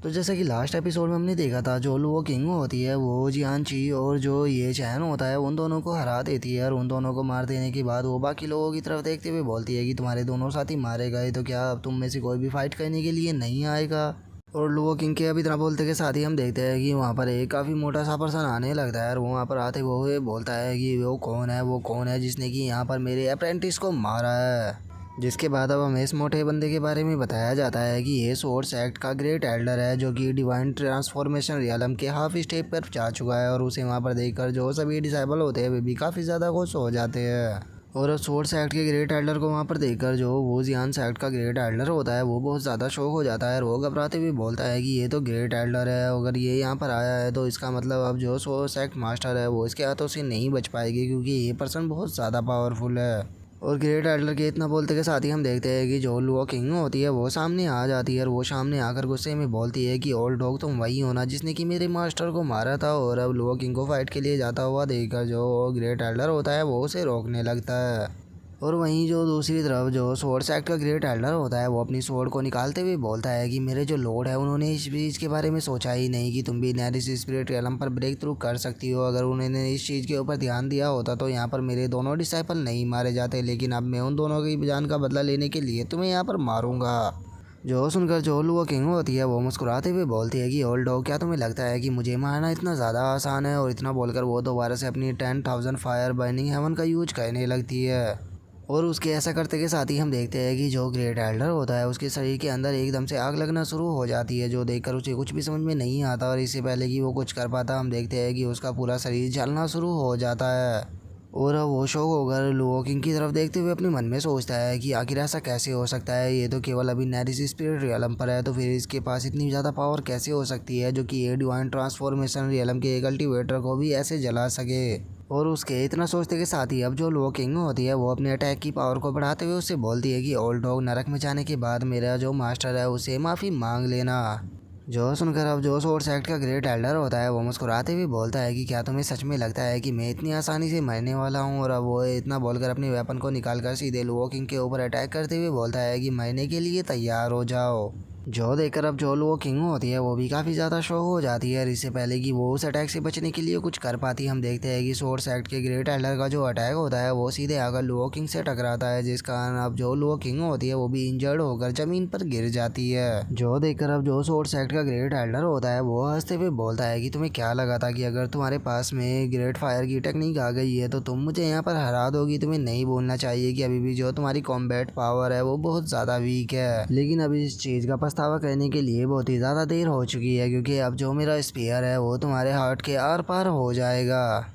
तो जैसा कि लास्ट एपिसोड में हमने देखा था, जो वो किंग होती है वो जियानची और जो ये चैन होता है उन दोनों को हरा देती है। और उन दोनों को मार देने के बाद वो बाकी लोगों की तरफ देखते हुए बोलती है कि तुम्हारे दोनों साथी मारे गए, तो क्या अब तुम में से कोई भी फाइट करने के लिए नहीं आएगा। और लुओ किंग के अभी इतना बोलते के साथ ही हम देखते हैं कि वहाँ पर एक काफ़ी मोटा सा पर्सन आने लगता है। और वो वहाँ पर आते हुए बोलता है कि वो कौन है जिसने कि यहाँ पर मेरे अप्रेंटिस को मारा है। जिसके बाद अब हमें इस मोटे बंदे के बारे में बताया जाता है कि ये सोर्स एक्ट का ग्रेट एल्डर है, जो कि डिवाइन ट्रांसफॉर्मेशन रियलम के हाफ स्टेप पर जा चुका है। और उसे वहाँ पर देखकर जो सभी डिसाइबल होते हैं वे भी काफ़ी ज़्यादा खुश हो जाते हैं। और सोर्स एक्ट के ग्रेट एल्डर को वहाँ पर देखकर जो वो जियान एक्ट का ग्रेट एल्डर होता है वो बहुत ज़्यादा शौक हो जाता है। और वो घबराते हुए बोलता है कि ये तो ग्रेट एल्डर है, अगर ये यहाँ पर आया है तो इसका मतलब अब जो सोर्स एक्ट मास्टर है वो इसके हाथों से नहीं बच पाएगी, क्योंकि ये पर्सन बहुत ज़्यादा पावरफुल है। और ग्रेट एल्डर के इतना बोलते के साथ ही हम देखते हैं कि जो लुओ किंग होती है वो सामने आ जाती है। और वो सामने आकर गुस्से में बोलती है कि ओल्ड डॉग तुम वही हो ना जिसने कि मेरे मास्टर को मारा था। और अब लुओ किंग को फाइट के लिए जाता हुआ देखकर जो ग्रेट एल्डर होता है वो उसे रोकने लगता है। और वहीं जो दूसरी तरफ जो स्वॉर्ड एक्ट का ग्रेट एल्डर होता है वो अपनी स्वॉर्ड को निकालते हुए बोलता है कि मेरे जो लॉर्ड है उन्होंने इस चीज़ के बारे में सोचा ही नहीं कि तुम भी नैरिस स्पिरिट रियलम पर ब्रेक थ्रू कर सकती हो। अगर उन्होंने इस चीज़ के ऊपर ध्यान दिया होता तो यहाँ पर मेरे दोनों डिसाइपल नहीं मारे जाते, लेकिन अब मैं उन दोनों की जान का बदला लेने के लिए तुम्हें यहाँ पर मारूंगा। जो सुनकर जो लुओ किंग होती है वो मुस्कुराते हुए बोलती है कि ओल्ड डॉग क्या तुम्हें लगता है कि मुझे मारना इतना ज़्यादा आसान है। और इतना बोलकर वो दोबारा से अपनी 10,000 फायर बर्निंग हेवन का यूज करने लगती है। और उसके ऐसा करते के साथ ही हम देखते हैं कि जो ग्रेट एल्डर होता है उसके शरीर के अंदर एकदम से आग लगना शुरू हो जाती है, जो देखकर उसे कुछ भी समझ में नहीं आता। और इससे पहले कि वो कुछ कर पाता हम देखते हैं कि उसका पूरा शरीर जलना शुरू हो जाता है। और अब वो शौक होकर लुओ किंग की तरफ देखते हुए अपने मन में सोचता है कि आखिर ऐसा कैसे हो सकता है, ये तो केवल अभी नैरिस स्पिरिट रियलम पर है, तो फिर इसके पास इतनी ज़्यादा पावर कैसे हो सकती है जो कि ये डिवाइन ट्रांसफॉर्मेशन रियलम के कल्टीवेटर को भी ऐसे जला सके। और उसके इतना सोचते के साथ ही अब जो लुओ किंग होती है वो अपने अटैक की पावर को बढ़ाते हुए उससे बोलती है कि ओल्ड डॉग नरक में जाने के बाद मेरा जो मास्टर है उसे माफ़ी मांग लेना। जो सुनकर अब जो सोर्स एक्ट का ग्रेट एल्डर होता है वो मुस्कुराते हुए बोलता है कि क्या तुम्हें सच में लगता है कि मैं इतनी आसानी से मरने वाला हूँ। और अब वो इतना बोलकर अपनी वेपन को निकालकर सीधे लुओ किंग के ऊपर अटैक करते हुए बोलता है कि मरने के लिए तैयार हो जाओ। जो देखकर अब जो लुओ किंग होती है वो भी काफ़ी ज़्यादा शौक हो जाती है। और इससे पहले कि वो उस अटैक से बचने के लिए कुछ कर पाती हम देखते हैं कि सोर्स एक्ट के ग्रेट एल्डर का जो अटैक होता है वो सीधे आकर लुओ किंग से टकराता है, जिस कारण अब जो लुओ किंग होती है वो भी इंजर्ड होकर ज़मीन पर गिर जाती है। जो देखकर अब जो सोर्स एक्ट का ग्रेट एल्डर होता है वो हंसते हुए बोलता है कि तुम्हें क्या लगा था कि अगर तुम्हारे पास में ग्रेट फायर की टेक्निक आ गई है तो तुम मुझे यहाँ पर हरा दोगी। तुम्हें नहीं बोलना चाहिए कि अभी भी जो तुम्हारी कॉम्बैट पावर है वो बहुत ज़्यादा वीक है, लेकिन अभी इस चीज़ का पछतावा करने के लिए बहुत ही ज़्यादा देर हो चुकी है, क्योंकि अब जो मेरा स्पीयर है वो तुम्हारे हार्ट के आर पार हो जाएगा।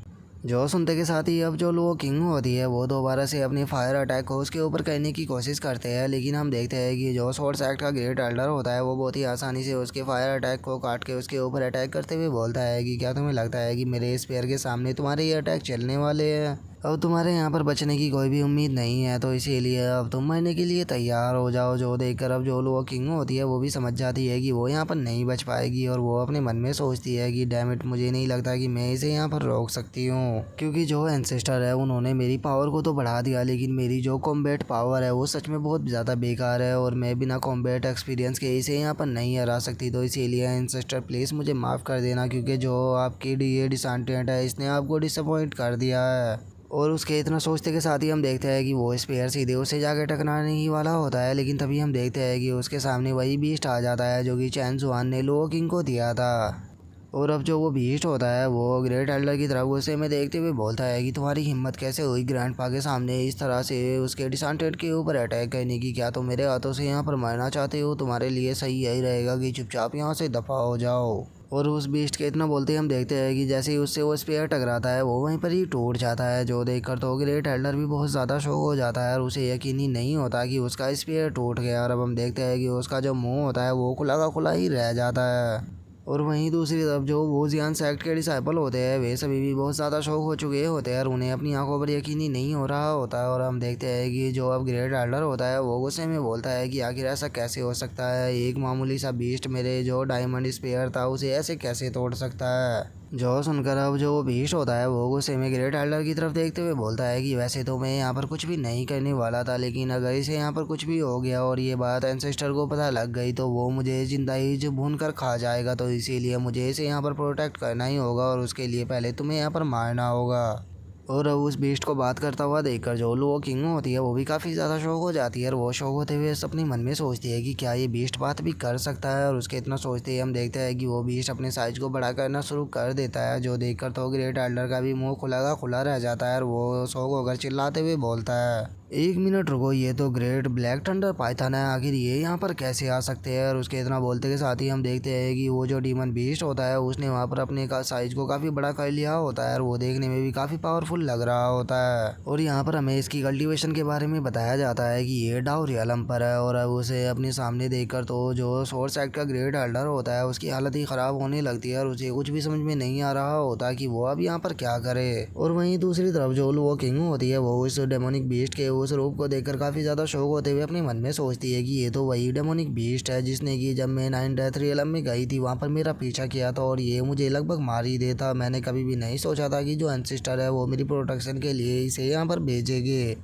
जो सुनते के साथ ही अब जो लुओ किंग होती है वो दोबारा से अपनी फायर अटैक को उसके ऊपर करने की कोशिश करते हैं, लेकिन हम देखते हैं कि जो सोर्स एक्ट का ग्रेट एल्डर होता है वो बहुत ही आसानी से उसके फायर अटैक को काट के उसके ऊपर अटैक करते हुए बोलता है कि क्या तुम्हें लगता है कि मेरे स्पेयर के सामने तुम्हारे ये अटैक चलने वाले हैं। अब तुम्हारे यहाँ पर बचने की कोई भी उम्मीद नहीं है, तो इसीलिए अब तुम मरने के लिए तैयार हो जाओ। जो देखकर अब जो लुओ किंग होती है वो भी समझ जाती है कि वो यहाँ पर नहीं बच पाएगी। और वो अपने मन में सोचती है कि डैम इट, मुझे नहीं लगता कि मैं इसे यहाँ पर रोक सकती हूँ, क्योंकि जो एंसेस्टर है उन्होंने मेरी पावर को तो बढ़ा दिया, लेकिन मेरी जो कॉम्बैट पावर है वो सच में बहुत ज़्यादा बेकार है। और मैं बिना कॉम्बैट एक्सपीरियंस के इसे यहाँ पर नहीं हरा सकती। तो इसीलिए एंसेस्टर प्लीज़ मुझे माफ़ कर देना, क्योंकि जो आपकी ये डिसअपॉइंटेड है इसने आपको डिसअपॉइंट कर दिया है। और उसके इतना सोचते के साथ ही हम देखते हैं कि वो स्पेयर सीधे उससे जाकर टकराने ही वाला होता है, लेकिन तभी हम देखते हैं कि उसके सामने वही बीस्ट आ जाता है जो कि चैन जुआन ने लुओ किंग को दिया था। और अब जो वो बीस्ट होता है वो ग्रेट एल्डर की तरफ गुस्से में देखते हुए बोलता है कि तुम्हारी हिम्मत कैसे हुई ग्रैंडपा के सामने इस तरह से उसके डिसअपॉइंटेड के ऊपर अटैक करने की। क्या तुम मेरे हाथों से यहाँ पर मरना चाहते हो? तुम्हारे लिए सही यही रहेगा कि चुपचाप यहाँ से दफ़ा हो जाओ। और उस बीस्ट के इतना बोलते ही हम देखते हैं कि जैसे ही उससे वो स्पेयर टकराता है वो वहीं पर ही टूट जाता है। जो देखकर तो ग्रेट एल्डर भी बहुत ज़्यादा शौक हो जाता है और उसे यकीन ही नहीं होता कि उसका स्पेयर टूट गया। और अब हम देखते हैं कि उसका जो मुंह होता है वो खुला का खुला ही रह जाता है। और वहीं दूसरी तरफ जो वो जियान सेक्ट के डिसाइपल होते हैं वे सभी भी बहुत ज़्यादा शौक हो चुके होते हैं और उन्हें अपनी आंखों पर यकीन ही नहीं हो रहा होता है। और हम देखते हैं कि जो अब ग्रेट एल्डर होता है वो गुस्से में बोलता है कि आखिर ऐसा कैसे हो सकता है, एक मामूली सा बीस्ट मेरे जो डायमंड स्पेयर था उसे ऐसे कैसे तोड़ सकता है। जो सुनकर अब जो वो बीस्ट होता है वो गुस्से में ग्रेट एल्डर की तरफ देखते हुए बोलता है कि वैसे तो मैं यहाँ पर कुछ भी नहीं करने वाला था, लेकिन अगर इसे यहाँ पर कुछ भी हो गया और ये बात एंसेस्टर को पता लग गई तो वो मुझे जिंदा ही जो भून कर खा जाएगा, तो इसीलिए मुझे इसे यहाँ पर प्रोटेक्ट करना ही होगा और उसके लिए पहले तुम्हें यहाँ पर मारना होगा। और अब उस बीस्ट को बात करता हुआ देखकर जो लो किंग होती है वो भी काफ़ी ज़्यादा शौक हो जाती है और वो शौक होते हुए अपने मन में सोचती है कि क्या ये बीस्ट बात भी कर सकता है। और उसके इतना सोचते ही हम देखते हैं कि वो बीस्ट अपने साइज को बड़ा करना शुरू कर देता है, जो देखकर तो ग्रेट एल्डर का भी मुंह खुला का खुला रह जाता है और वो शौक होकर चिल्लाते हुए बोलता है, एक मिनट रुको, ये तो ग्रेट ब्लैक थंडर पाइथन है, आखिर ये यहाँ पर कैसे आ सकते हैं। और उसके इतना बोलते के साथ ही हम देखते हैं कि वो जो डीमन बीस्ट होता है उसने वहाँ पर अपने का साइज को काफ़ी बड़ा कर लिया होता है और वो देखने में भी काफ़ी पावरफुल लग रहा होता है। और यहाँ पर हमें इसकी कल्टीवेशन के बारे में बताया जाता है कि ये डाउ रियलम पर है और अब उसे अपने सामने देखकर तो जो सोर्स एक्ट का ग्रेट एल्डर होता है उसकी हालत ही ख़राब होने लगती है और उसे कुछ भी समझ में नहीं आ रहा होता कि वो अब यहाँ पर क्या करे। और वहीं दूसरी तरफ जो वो किंग होती है वो उस डेमोनिक बीस्ट के उस रूप को देखकर काफ़ी ज़्यादा शौक होते हुए अपने मन में सोचती है कि ये तो वही डेमोनिक बीस्ट है जिसने कि जब मैं 9 डेथ रियलम में गई थी वहाँ पर मेरा पीछा किया था और ये मुझे लगभग मार ही देता। मैंने कभी भी नहीं सोचा था कि जो एंसेस्टर है वो मेरी प्रोटेक्शन के लिए इसे यहाँ पर भेजेंगे।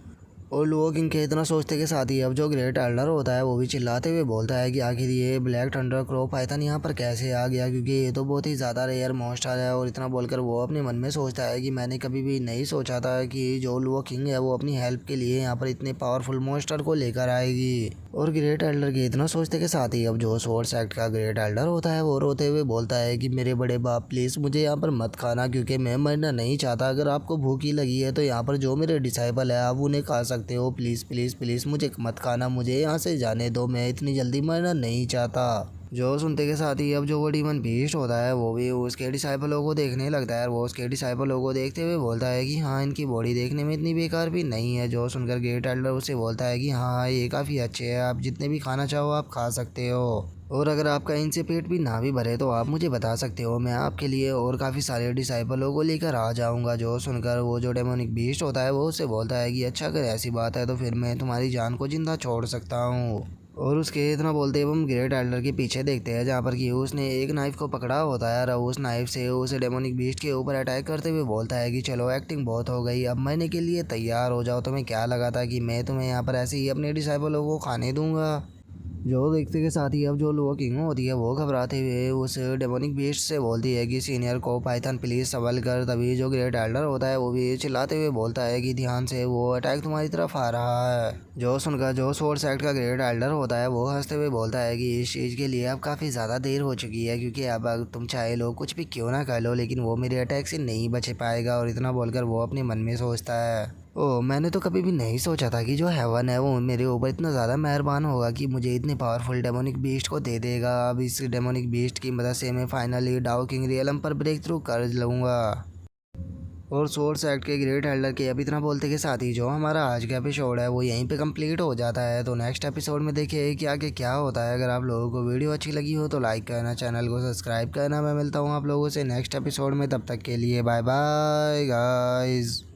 और लोग इनके इतना सोचते के साथ ही अब जो ग्रेट एल्डर होता है वो भी चिल्लाते हुए बोलता है कि आखिर ये ब्लैक थंडर क्रो पाइथन यहाँ पर कैसे आ गया, क्योंकि ये तो बहुत ही ज़्यादा रेयर मॉन्स्टर है। और इतना बोलकर वो अपने मन में सोचता है कि मैंने कभी भी नहीं सोचा था कि जो लुओ किंग है वो अपनी हेल्प के लिए यहाँ पर इतने पावरफुल मॉन्स्टर को लेकर आएगी। और ग्रेट एल्डर के इतना सोचते के साथ ही अब जो सोर्स एक्ट का ग्रेट एल्डर होता है वो रोते हुए बोलता है कि मेरे बड़े बाप प्लीज़ मुझे यहाँ पर मत खाना, क्योंकि मैं मरना नहीं चाहता। अगर आपको भूखी लगी है तो यहाँ पर जो मेरे डिसाइबल है आप उन्हें खा सकते हो, प्लीज़ प्लीज़ प्लीज़ मुझे मत खाना, मुझे यहाँ से जाने दो, मैं इतनी जल्दी मरना नहीं चाहता। जो सुनते के साथ ही अब जो वो डीमन बीस्ट होता है वो भी उसके डिसाइपलों को देखने लगता है और वो उसके डिसाइपलों को देखते हुए बोलता है कि हाँ इनकी बॉडी देखने में इतनी बेकार भी नहीं है। जो सुनकर ग्रेट एल्डर उससे बोलता है कि हाँ ये काफ़ी अच्छे हैं, आप जितने भी खाना चाहो आप खा सकते हो और अगर आपका इनसे पेट भी ना भी भरे तो आप मुझे बता सकते हो, मैं आपके लिए और काफ़ी सारे डिसाइपलों को लेकर आ जाऊँगा। जो सुनकर वो जो डेमोनिक बीस्ट होता है वो उससे बोलता है कि अच्छा अगर ऐसी बात है तो फिर मैं तुम्हारी जान को जिंदा छोड़ सकता हूँ। और उसके इतना बोलते हुए हम ग्रेट एल्डर के पीछे देखते हैं जहाँ पर कि उसने एक नाइफ को पकड़ा होता है और उस नाइफ से उस डेमोनिक बीस्ट के ऊपर अटैक करते हुए बोलता है कि चलो एक्टिंग बहुत हो गई, अब मरने के लिए तैयार हो जाओ। तुम्हें क्या लगा था कि मैं तुम्हें यहाँ पर ऐसे ही अपने डिसाइपलों को खाने दूंगा। जो देखते के साथ ही अब जो लुओ किंग होती है वो घबराते हुए उस डेमोनिक बीस्ट से बोलती है कि सीनियर को पाइथन प्लीज़ संभल कर। तभी जो ग्रेट एल्डर होता है वो भी चिल्लाते हुए बोलता है कि ध्यान से, वो अटैक तुम्हारी तरफ आ रहा है। जो सुनकर जो सोर्स एक्ट का ग्रेट एल्डर होता है वो हंसते हुए बोलता है कि इस चीज़ के लिए अब काफ़ी ज़्यादा देर हो चुकी है, क्योंकि अब तुम चाहे लो कुछ भी क्यों ना कर लो लेकिन वो मेरे अटैक से नहीं बच पाएगा। और इतना बोलकर वो अपने मन में सोचता है, ओह मैंने तो कभी भी नहीं सोचा था कि जो हेवन है वो मेरे ऊपर इतना ज़्यादा मेहरबान होगा कि मुझे इतने पावरफुल डेमोनिक बीस्ट को दे देगा। अब इस डेमोनिक बीस्ट की मदद से मैं फाइनली डाउ किंग रियलम पर ब्रेक थ्रू कर लूँगा। और सोर्स एक्ट के ग्रेट एल्डर के अब इतना बोलते के साथ ही जो हमारा आज का एपिसोड है वो यहीं पे कंप्लीट हो जाता है। तो नेक्स्ट एपिसोड में देखिए कि आगे क्या होता है। अगर आप लोगों को वीडियो अच्छी लगी हो तो लाइक करना, चैनल को सब्सक्राइब करना। मैं मिलता हूँ आप लोगों से नेक्स्ट एपिसोड में, तब तक के लिए बाय बाय गाइस।